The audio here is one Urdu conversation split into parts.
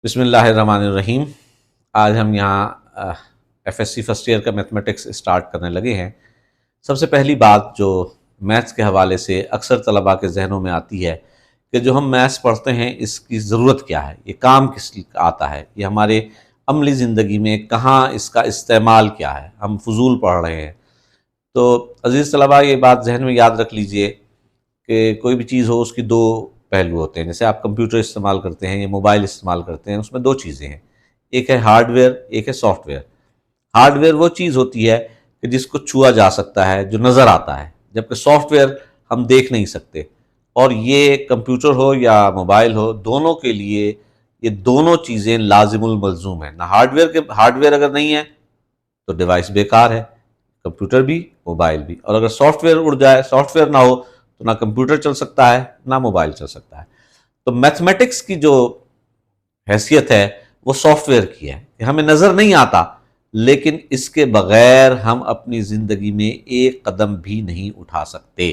بسم اللہ الرحمن الرحیم۔ آج ہم یہاں F S C first year کا میتھمیٹکس اسٹارٹ کرنے لگے ہیں۔ سب سے پہلی بات جو میتھس کے حوالے سے اکثر طلباء کے ذہنوں میں آتی ہے کہ جو ہم میتھس پڑھتے ہیں اس کی ضرورت کیا ہے، یہ کام کس لیے آتا ہے، یہ ہمارے عملی زندگی میں کہاں اس کا استعمال کیا ہے، ہم فضول پڑھ رہے ہیں۔ تو عزیز طلباء، یہ بات ذہن میں یاد رکھ لیجئے کہ کوئی بھی چیز ہو اس کی دو پہلو ہوتے ہیں۔ جیسے آپ کمپیوٹر استعمال کرتے ہیں یا موبائل استعمال کرتے ہیں، اس میں دو چیزیں ہیں، ایک ہے ہارڈ ویئر، ایک ہے سافٹ ویئر۔ ہارڈ ویئر وہ چیز ہوتی ہے کہ جس کو چھوا جا سکتا ہے، جو نظر آتا ہے، جبکہ سافٹ ویئر ہم دیکھ نہیں سکتے۔ اور یہ کمپیوٹر ہو یا موبائل ہو، دونوں کے لیے یہ دونوں چیزیں لازم الملزوم ہیں۔ نہ ہارڈ ویئر اگر نہیں ہے تو ڈیوائس بیکار ہے، کمپیوٹر بھی موبائل بھی۔ اور اگر سافٹ ویئر اڑ جائے، سافٹ ویئر نہ ہو تو نہ کمپیوٹر چل سکتا ہے نہ موبائل چل سکتا ہے۔ تو میتھمیٹکس کی جو حیثیت ہے وہ سافٹ ویئر کی ہے کہ ہمیں نظر نہیں آتا، لیکن اس کے بغیر ہم اپنی زندگی میں ایک قدم بھی نہیں اٹھا سکتے۔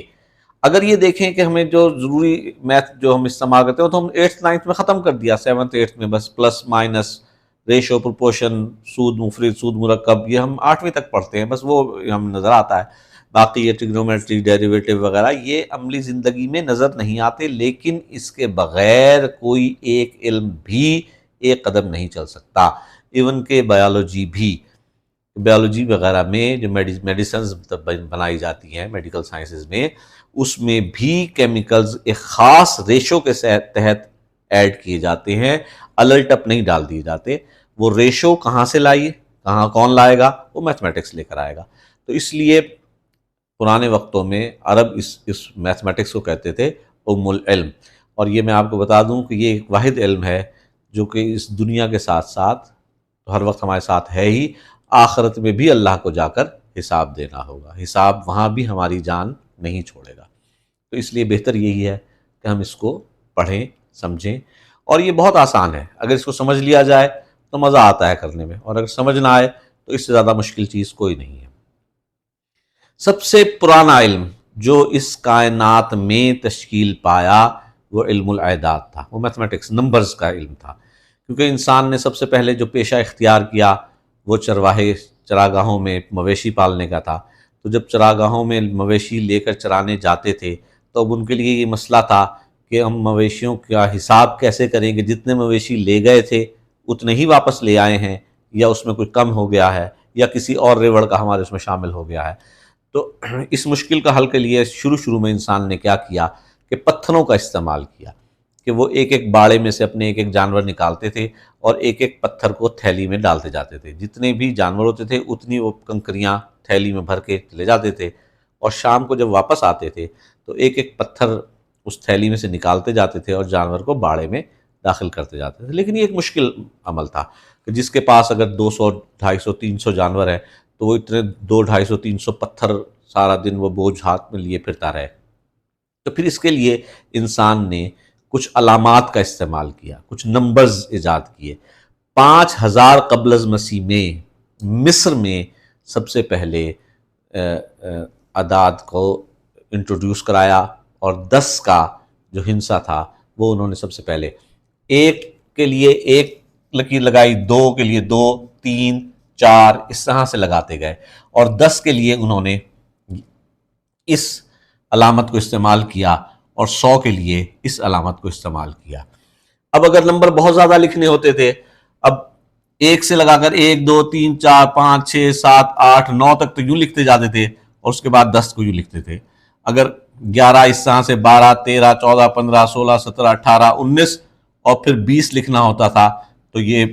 اگر یہ دیکھیں کہ ہمیں جو ضروری میتھ جو ہم استعمال کرتے ہیں تو ہم 8th 9th میں ختم کر دیا، 7th 8th میں بس پلس مائنس، ریشو، پروپورشن، سود مفرد، سود مرکب، یہ ہم 8ویں تک پڑھتے ہیں، بس وہ ہمیں نظر آتا ہے۔ باقی یہ ٹریگنومیٹری، ڈیریویٹو وغیرہ یہ عملی زندگی میں نظر نہیں آتے، لیکن اس کے بغیر کوئی ایک علم بھی ایک قدم نہیں چل سکتا۔ ایون کہ بیالوجی وغیرہ میں جو میڈیسنز بنائی جاتی ہیں میڈیکل سائنسز میں، اس میں بھی کیمیکلز ایک خاص ریشو کے تحت ایڈ کیے جاتے ہیں، الٹ اپ نہیں ڈال دیے جاتے۔ وہ ریشو کہاں سے لائیے، کون لائے گا، وہ میتھمیٹکس لے کر آئے گا۔ تو اس لیے پرانے وقتوں میں عرب اس میتھمیٹکس کو کہتے تھے ام العلم۔ اور یہ میں آپ کو بتا دوں کہ یہ ایک واحد علم ہے جو کہ اس دنیا کے ساتھ ساتھ ہر وقت ہمارے ساتھ ہے ہی، آخرت میں بھی اللہ کو جا کر حساب دینا ہوگا، حساب وہاں بھی ہماری جان نہیں چھوڑے گا۔ تو اس لیے بہتر یہی ہے کہ ہم اس کو پڑھیں، سمجھیں، اور یہ بہت آسان ہے۔ اگر اس کو سمجھ لیا جائے تو مزہ آتا ہے کرنے میں، اور اگر سمجھ نہ آئے تو اس سے زیادہ مشکل چیز کوئی نہیں ہے۔ سب سے پرانا علم جو اس کائنات میں تشکیل پایا وہ علم الاعداد تھا، وہ میتھمیٹکس، نمبرز کا علم تھا، کیونکہ انسان نے سب سے پہلے جو پیشہ اختیار کیا وہ چراگاہوں میں مویشی پالنے کا تھا۔ تو جب چراگاہوں میں مویشی لے کر چرانے جاتے تھے تو اب ان کے لیے یہ مسئلہ تھا کہ ہم مویشیوں کا حساب کیسے کریں کہ جتنے مویشی لے گئے تھے اتنے ہی واپس لے آئے ہیں، یا اس میں کوئی کم ہو گیا ہے، یا کسی اور ریوڑ کا ہمارے اس میں شامل ہو گیا ہے۔ تو اس مشکل کا حل کے لیے شروع میں انسان نے کیا کیا کہ پتھروں کا استعمال کیا، کہ وہ ایک ایک باڑے میں سے اپنے ایک ایک جانور نکالتے تھے اور ایک ایک پتھر کو تھیلی میں ڈالتے جاتے تھے۔ جتنے بھی جانور ہوتے تھے اتنی وہ کنکریاں تھیلی میں بھر کے لے جاتے تھے، اور شام کو جب واپس آتے تھے تو ایک ایک پتھر اس تھیلی میں سے نکالتے جاتے تھے اور جانور کو باڑے میں داخل کرتے جاتے تھے۔ لیکن یہ ایک مشکل عمل تھا کہ جس کے پاس اگر 200، 250، 300 جانور ہے تو وہ اتنے 200، 250، 300 پتھر سارا دن وہ بوجھ ہاتھ میں لیے پھرتا رہے۔ تو پھر اس کے لیے انسان نے کچھ علامات کا استعمال کیا، کچھ نمبرز ایجاد کیے۔ 5000 قبل از مسیح میں مصر میں سب سے پہلے اعداد کو انٹروڈیوس کرایا، اور 10 کا جو ہندسہ تھا وہ انہوں نے سب سے پہلے، 1 کے لیے 1 لکیر لگائی، 2 کے لیے 2، 3، 4، اس طرح سے لگاتے گئے، اور 10 کے لیے انہوں نے اس علامت کو استعمال کیا، اور 100 کے لیے اس علامت کو استعمال کیا۔ اب اگر نمبر بہت زیادہ لکھنے ہوتے تھے، اب 1 سے لگا کر 1، 2، 3، 4، 5، 6، 7، 8، 9 تک تو یوں لکھتے جاتے تھے، اور اس کے بعد 10 کو یوں لکھتے تھے۔ اگر 11 اس طرح سے 12، 13، 14، 15، 16، 17، 18، 19 اور پھر 20 لکھنا ہوتا تھا تو یہ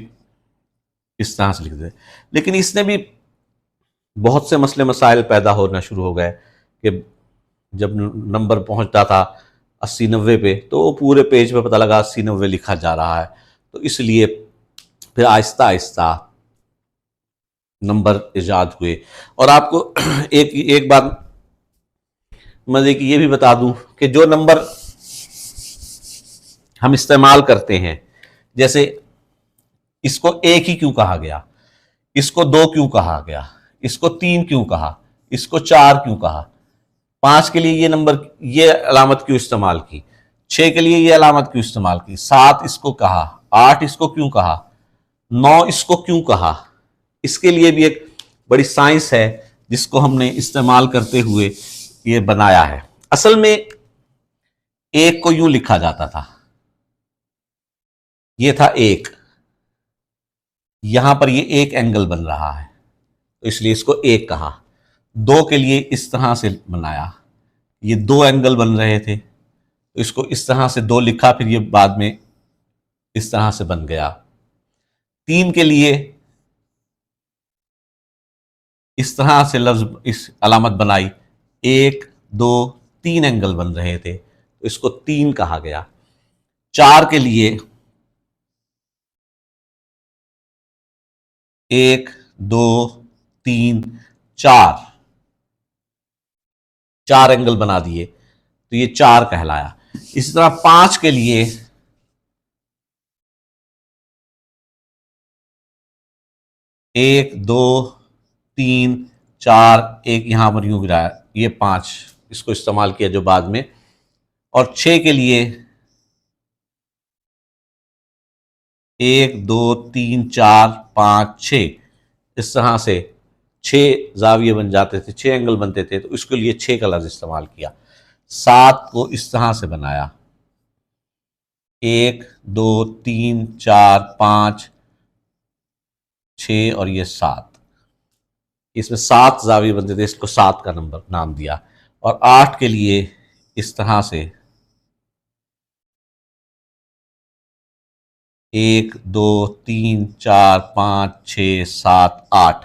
اس طرح سے لکھتے تھے۔ لیکن اس نے بھی بہت سے مسئلے مسائل پیدا ہونا شروع ہو گئے کہ جب نمبر پہنچتا تھا 80، 90 پہ تو وہ پورے پیج پہ پتہ لگا 80، 90 لکھا جا رہا ہے۔ تو اس لیے پھر آہستہ آہستہ نمبر ایجاد ہوئے۔ اور آپ کو ایک بات مزے کی یہ بھی بتا دوں کہ جو نمبر ہم استعمال کرتے ہیں، جیسے اس کو 1 ہی کیوں کہا گیا، اس کو 2 کیوں کہا گیا، اس کو 3 کیوں کہا، اس کو 4 کیوں کہا، 5 کے لیے یہ نمبر، یہ علامت کیوں استعمال کی، 6 کے لیے یہ علامت کیوں استعمال کی، 7 اس کو کہا، 8 اس کو کیوں کہا، 9 اس کو کیوں کہا، اس کے لیے بھی ایک بڑی سائنس ہے جس کو ہم نے استعمال کرتے ہوئے یہ بنایا ہے۔ اصل میں ایک کو یوں لکھا جاتا تھا، یہ تھا ایک، یہاں پر یہ ایک اینگل بن رہا ہے تو اس لیے اس کو ایک کہا۔ 2 کے لیے اس طرح سے بنایا، یہ 2 اینگل بن رہے تھے تو اس کو اس طرح سے 2 لکھا، پھر یہ بعد میں اس طرح سے بن گیا۔ 3 کے لیے اس طرح سے لفظ اس علامت بنائی، 1 2 3 اینگل بن رہے تھے تو اس کو 3 کہا گیا۔ 4 کے لیے 1 2 3 4 اینگل بنا دیے تو یہ 4 کہلایا۔ اسی طرح 5 کے لیے 1 2 3 4 1 یہاں پر یوں گرایا، یہ 5 اس کو استعمال کیا جو بعد میں۔ اور 6 کے لیے 1 2 3 4 5 6 اس طرح سے 6 زاویے بن جاتے تھے، 6 اینگل بنتے تھے تو اس کے لیے 6 کا لفظ استعمال کیا۔ 7 کو اس طرح سے بنایا، 1 2 3 4 5 6 اور یہ 7، اس میں 7 زاویے بنتے تھے، اس کو 7 کا نام دیا۔ اور 8 کے لیے اس طرح سے 1 2 3 4 5 6 7 8،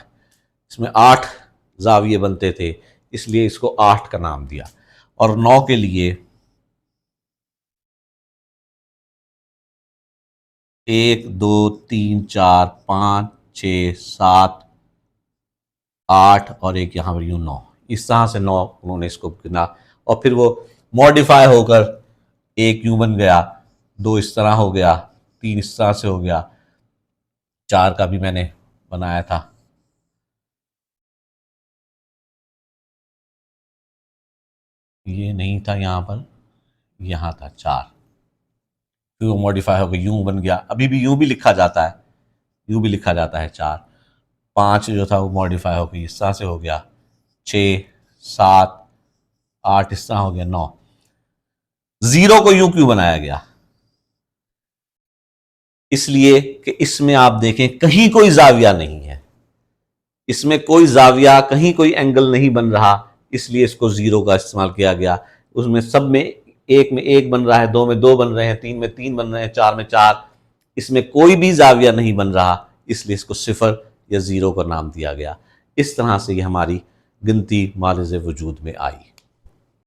اس میں 8 زاویے بنتے تھے اس لیے اس کو 8 کا نام دیا۔ اور 9 کے لیے 1 2 3 4 5 6 7 8 اور ایک یہاں پر یوں 9، اس طرح سے 9 انہوں نے اس کو گنا، اور پھر وہ موڈیفائی ہو کر 1 یوں بن گیا، 2 اس طرح ہو گیا، 3 اس طرح سے ہو گیا، 4 کا بھی میں نے بنایا تھا، یہ نہیں تھا یہاں پر، یہاں تھا 4، پھر وہ موڈیفائی ہو گیا یوں بن گیا، ابھی بھی یوں بھی لکھا جاتا ہے، یوں بھی لکھا جاتا ہے 4۔ 5 جو تھا وہ موڈیفائی ہو گئی، اس طرح سے ہو گیا، 6 7 8 اس طرح ہو گیا، 9۔ 0 کو یوں کیوں بنایا گیا؟ اس لیے کہ اس میں آپ دیکھیں کہیں کوئی زاویہ نہیں ہے، اس میں کوئی زاویہ، کہیں کوئی اینگل نہیں بن رہا، اس لیے اس کو 0 کا استعمال کیا گیا۔ اس میں سب میں 1 میں 1 بن رہا ہے، 2 میں 2 بن رہے ہیں، 3 میں 3 بن رہے ہیں، 4 میں 4، اس میں کوئی بھی زاویہ نہیں بن رہا، اس لیے اس کو 0 یا 0 کا نام دیا گیا۔ اس طرح سے یہ ہماری گنتی مالز وجود میں آئی۔